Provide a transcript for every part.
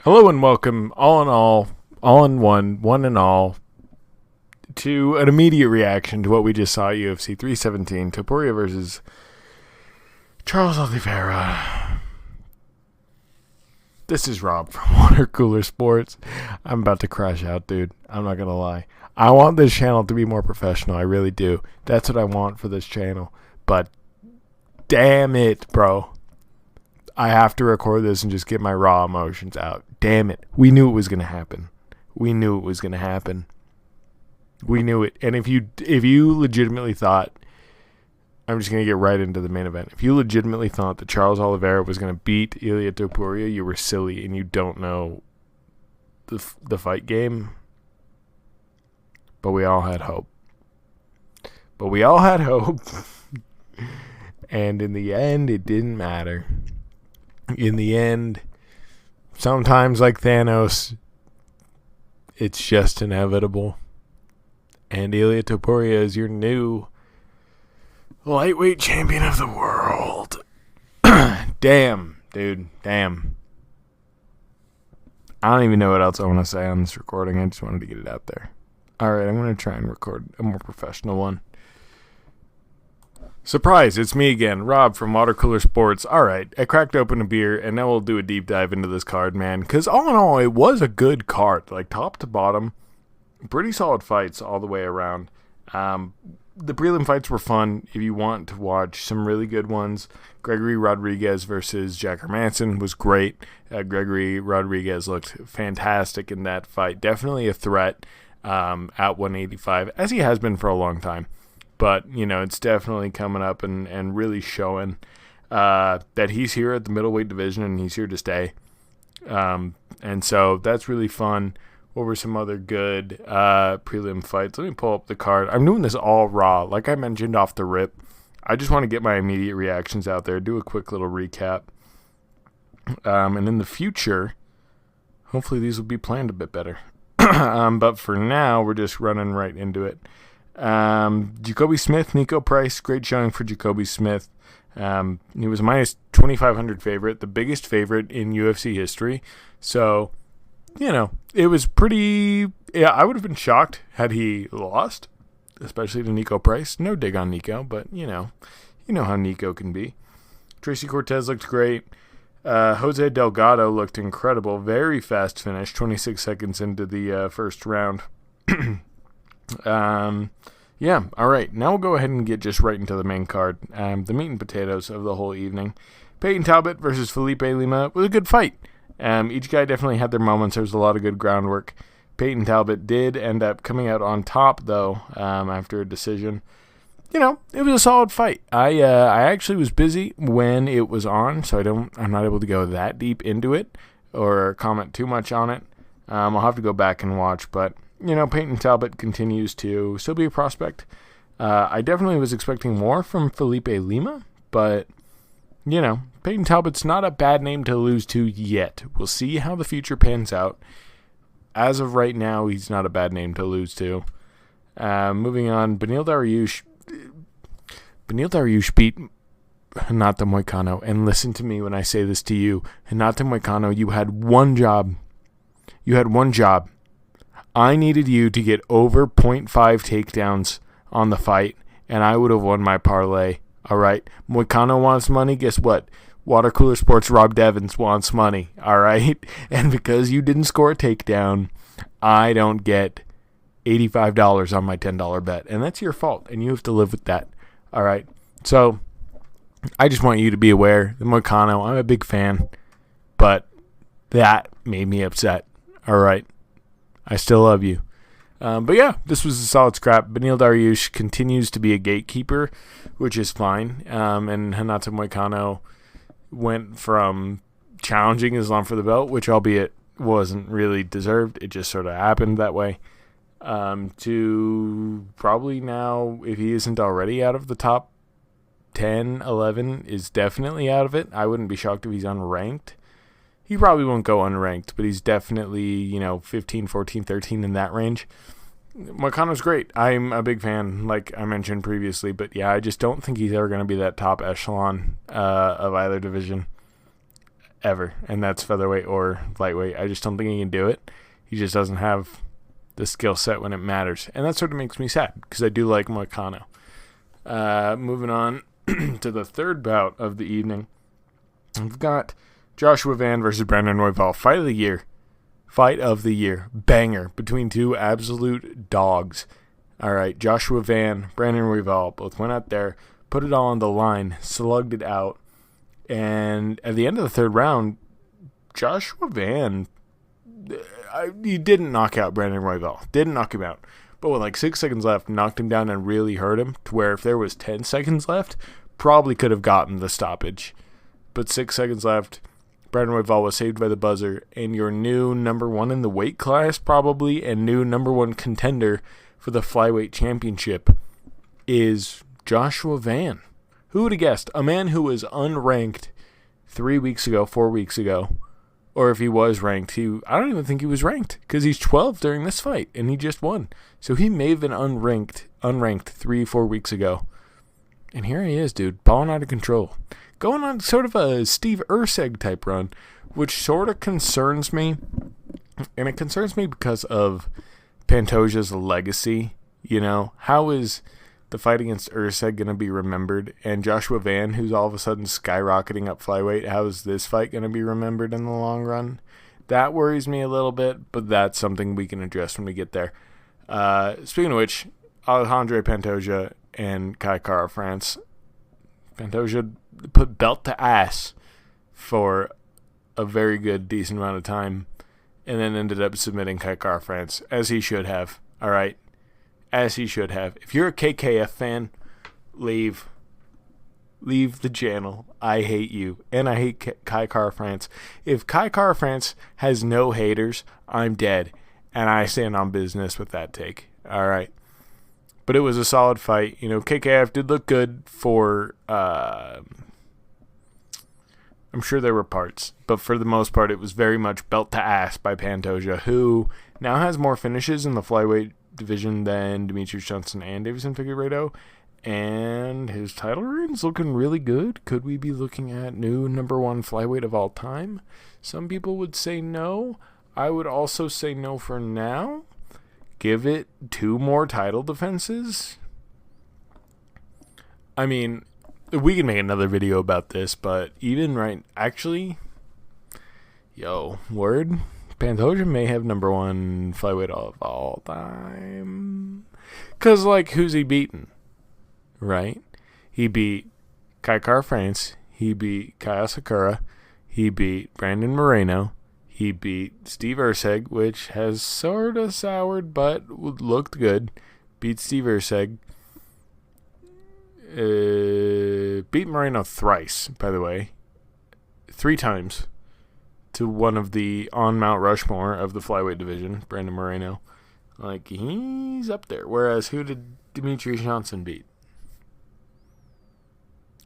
Hello and welcome, all in one and all, to an immediate reaction to what we just saw at UFC 317, Topuria versus Charles Oliveira. This is Rob from Water Cooler Sports. I'm about to crash out, dude. I'm not going to lie. I want this channel to be more professional. I really do. That's what I want for this channel. But damn it, bro. I have to record this and just get my raw emotions out. Damn it. We knew it was going to happen. We knew it was going to happen. We knew it. And if you legitimately thought, I'm just going to get right into the main event. If you legitimately thought that Charles Oliveira was going to beat Ilia Topuria, you were silly and you don't know the fight game. But we all had hope. And in the end, it didn't matter. In the end, sometimes like Thanos, it's just inevitable. And Ilia Topuria is your new lightweight champion of the world. Damn, dude. Damn. I don't even know what else I want to say on this recording. I just wanted to get it out there. Alright, I'm going to try and record a more professional one. Surprise, it's me again, Rob from Water Cooler Sports. Alright, I cracked open a beer, and now we'll do a deep dive into this card, man. Because all in all, it was a good card. Like, top to bottom, pretty solid fights all the way around. The prelim fights were fun. If you want to watch some really good ones, Gregory Rodriguez versus Jack Hermansson was great. Gregory Rodriguez looked fantastic in that fight. Definitely a threat at 185, as he has been for a long time. But, you know, it's definitely coming up and really showing that he's here at the middleweight division and he's here to stay. And so that's really fun. What were some other good prelim fights? Let me pull up the card. I'm doing this all raw. Like I mentioned off the rip, I just want to get my immediate reactions out there, do a quick little recap. And in the future, hopefully these will be planned a bit better. But for now, we're just running right into it. Jacoby Smith, Nico Price, great showing for Jacoby Smith. He was minus 2,500 favorite, the biggest favorite in UFC history. So, you know, it was pretty. Yeah, I would have been shocked had he lost, especially to Nico Price. No dig on Nico, but you know how Nico can be. Tracy Cortez looked great. Jose Delgado looked incredible. Very fast finish, 26 seconds into the first round. Yeah, all right. Now we'll go ahead and get just right into the main card. The meat and potatoes of the whole evening. Peyton Talbot versus Felipe Lima was a good fight. Each guy definitely had their moments. There was a lot of good groundwork. Peyton Talbot did end up coming out on top, though, after a decision. You know, it was a solid fight. I actually was busy when it was on, so I'm not able to go that deep into it or comment too much on it. I'll have to go back and watch, but you know, Peyton Talbot continues to still be a prospect. I definitely was expecting more from Felipe Lima, but, you know, Peyton Talbot's not a bad name to lose to yet. We'll see how the future pans out. As of right now, he's not a bad name to lose to. Moving on, Beneil Dariush beat Renato Moicano, and listen to me when I say this to you. Renato Moicano, you had one job. I needed you to get over 0.5 takedowns on the fight, and I would have won my parlay. All right? Moicano wants money. Guess what? Water Cooler Sports Rob Devins wants money. All right? And because you didn't score a takedown, I don't get $85 on my $10 bet. And that's your fault, and you have to live with that. All right? So I just want you to be aware that Moicano, I'm a big fan, but that made me upset. All right? I still love you. But yeah, this was a solid scrap. Beneil Dariush continues to be a gatekeeper, which is fine. And Renato Moicano went from challenging Islam for the belt, which albeit wasn't really deserved, it just sort of happened that way, to probably now, if he isn't already out of the top 10, 11, is definitely out of it. I wouldn't be shocked if he's unranked. He probably won't go unranked, but he's definitely, 15, 14, 13 in that range. Moicano's great. I'm a big fan, like I mentioned previously, but yeah, I just don't think he's ever going to be that top echelon of either division. ever, and that's featherweight or lightweight. I just don't think he can do it. He just doesn't have the skill set when it matters, and that sort of makes me sad because I do like Moicano. Moving on to the third bout of the evening, we've got Joshua Van versus Brandon Royval. Fight of the year. Fight of the year. Banger between two absolute dogs. All right, Joshua Van, Brandon Royval both went out there, put it all on the line, slugged it out, and at the end of the third round, Joshua Van, he didn't knock out Brandon Royval. Didn't knock him out. But with like 6 seconds left, knocked him down and really hurt him to where if there was 10 seconds left, probably could have gotten the stoppage. But 6 seconds left, Brandon Royval was saved by the buzzer, and your new number one in the weight class probably, and new number one contender for the flyweight championship is Joshua Van. Who would have guessed? A man who was unranked 4 weeks ago, or if he was ranked, I don't even think he was ranked because he's 12 during this fight, and he just won. So he may have been unranked 3-4 weeks ago. And here he is, dude, balling out of control. Going on sort of a Steve Erceg type run, which sort of concerns me. And it concerns me because of Pantoja's legacy. You know, how is the fight against Erceg going to be remembered? And Joshua Van, who's all of a sudden skyrocketing up flyweight, how is this fight going to be remembered in the long run? That worries me a little bit, but that's something we can address when we get there. Speaking of which, Alejandro Pantoja and Kai Kara France. Pantoja put belt to ass for a very good, decent amount of time, and then ended up submitting Kai Kara France, as he should have. All right? As he should have. If you're a KKF fan, leave. Leave the channel. I hate you. And I hate Kai Kara France. If Kai Kara France has no haters, I'm dead. And I stand on business with that take. All right? But it was a solid fight. You know, KKF did look good for, I'm sure there were parts. But for the most part, it was very much belt to ass by Pantoja, who now has more finishes in the flyweight division than Demetrius Johnson and Davison Figueiredo. And his title reign's looking really good. Could we be looking at new number one flyweight of all time? Some people would say no. I would also say no for now. Give it 2 more title defenses. I mean, we can make another video about this, but actually, word, Pantoja may have number one flyweight of all time. Because, who's he beaten? Right? He beat Kai Kara France. He beat Kaya Sakura. He beat Brandon Moreno. He beat Steve Erceg, which has sort of soured, but looked good. Beat Steve Erceg. Beat Moreno thrice, by the way. 3 times. To one of the on Mount Rushmore of the flyweight division, Brandon Moreno. He's up there. Whereas, who did Demetrius Johnson beat?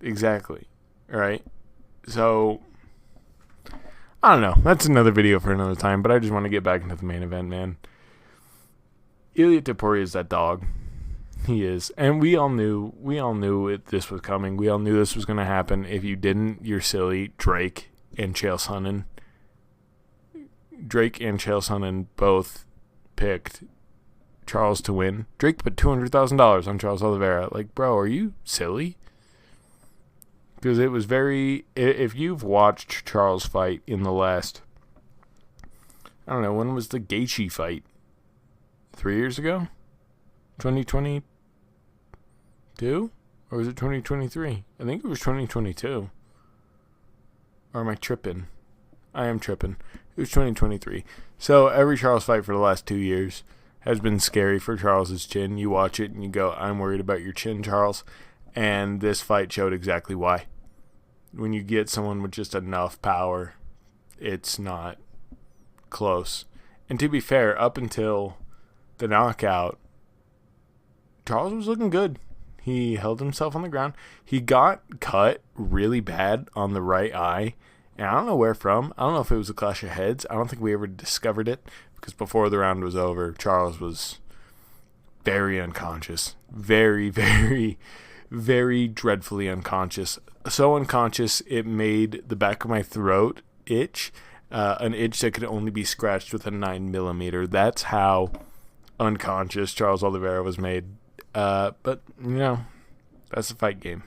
Exactly. Right? So, I don't know. That's another video for another time, but I just want to get back into the main event, man. Ilia Topuria is that dog. He is. And we all knew this was coming. We all knew this was going to happen. If you didn't, you're silly. Drake and Chael Sonnen both picked Charles to win. Drake put $200,000 on Charles Oliveira. Bro, are you silly? Because it was if you've watched Charles fight in the last, I don't know, when was the Gaethje fight? 3 years ago? 2022? Or was it 2023? I think it was 2022. Or am I tripping? I am tripping. It was 2023. So every Charles fight for the last 2 years has been scary for Charles's chin. You watch it and you go, I'm worried about your chin, Charles. And this fight showed exactly why. When you get someone with just enough power, it's not close. And to be fair, up until the knockout, Charles was looking good. He held himself on the ground. He got cut really bad on the right eye. And I don't know where from. I don't know if it was a clash of heads. I don't think we ever discovered it. Because before the round was over, Charles was very unconscious. Very, very, very dreadfully unconscious. So unconscious, it made the back of my throat itch, an itch that could only be scratched with a 9mm. That's how unconscious Charles Oliveira was made. But, that's a fight game.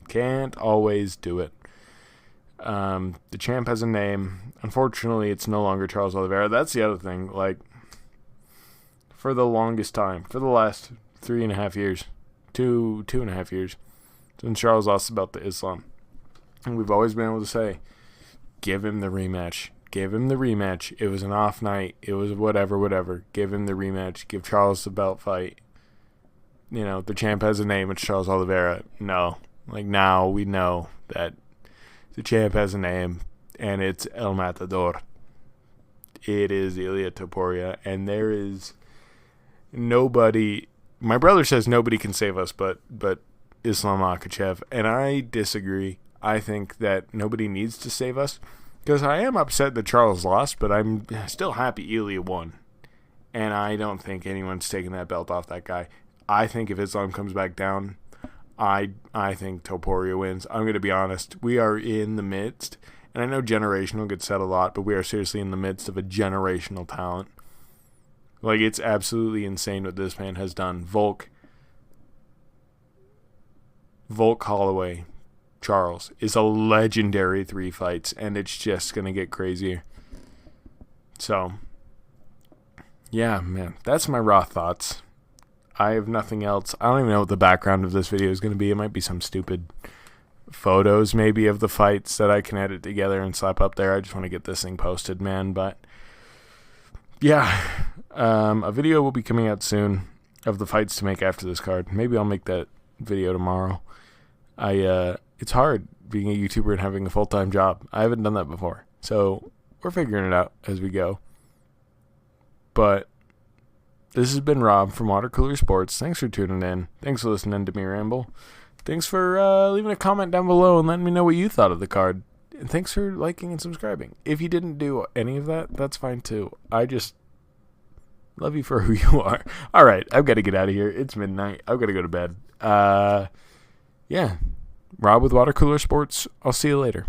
Can't always do it. The champ has a name. Unfortunately, it's no longer Charles Oliveira. That's the other thing. Like, for the longest time, for the last 3.5 years, 2.5 years, since Charles lost the belt to Islam, and we've always been able to say, give him the rematch. Give him the rematch. It was an off night. It was whatever. Give him the rematch. Give Charles the belt fight. The champ has a name. It's Charles Oliveira. No. Like, now we know that the champ has a name, and it's El Matador. It is Ilia Topuria, and there is nobody. My brother says nobody can save us but Islam Makhachev, and I disagree. I think that nobody needs to save us, because I am upset that Charles lost, but I'm still happy Ilia won, and I don't think anyone's taking that belt off that guy. I think if Islam comes back down, I think Topuria wins. I'm going to be honest. We are in the midst, and I know generational gets said a lot, but we are seriously in the midst of a generational talent. Like, it's absolutely insane what this man has done. Volk Holloway, Charles is a legendary 3 fights, and it's just going to get crazier. So, yeah, man, that's my raw thoughts. I have nothing else. I don't even know what the background of this video is going to be. It might be some stupid photos maybe of the fights that I can edit together and slap up there. I just want to get this thing posted, man. But yeah, a video will be coming out soon of the fights to make after this card. Maybe I'll make that video tomorrow. It's hard being a YouTuber and having a full-time job. I haven't done that before. So we're figuring it out as we go. But this has been Rob from Water Cooler Sports. Thanks for tuning in. Thanks for listening to me ramble. Thanks for leaving a comment down below and letting me know what you thought of the card. And thanks for liking and subscribing. If you didn't do any of that, that's fine too. I just love you for who you are. All right, I've got to get out of here. It's midnight. I've got to go to bed. Yeah, Rob with Water Cooler Sports. I'll see you later.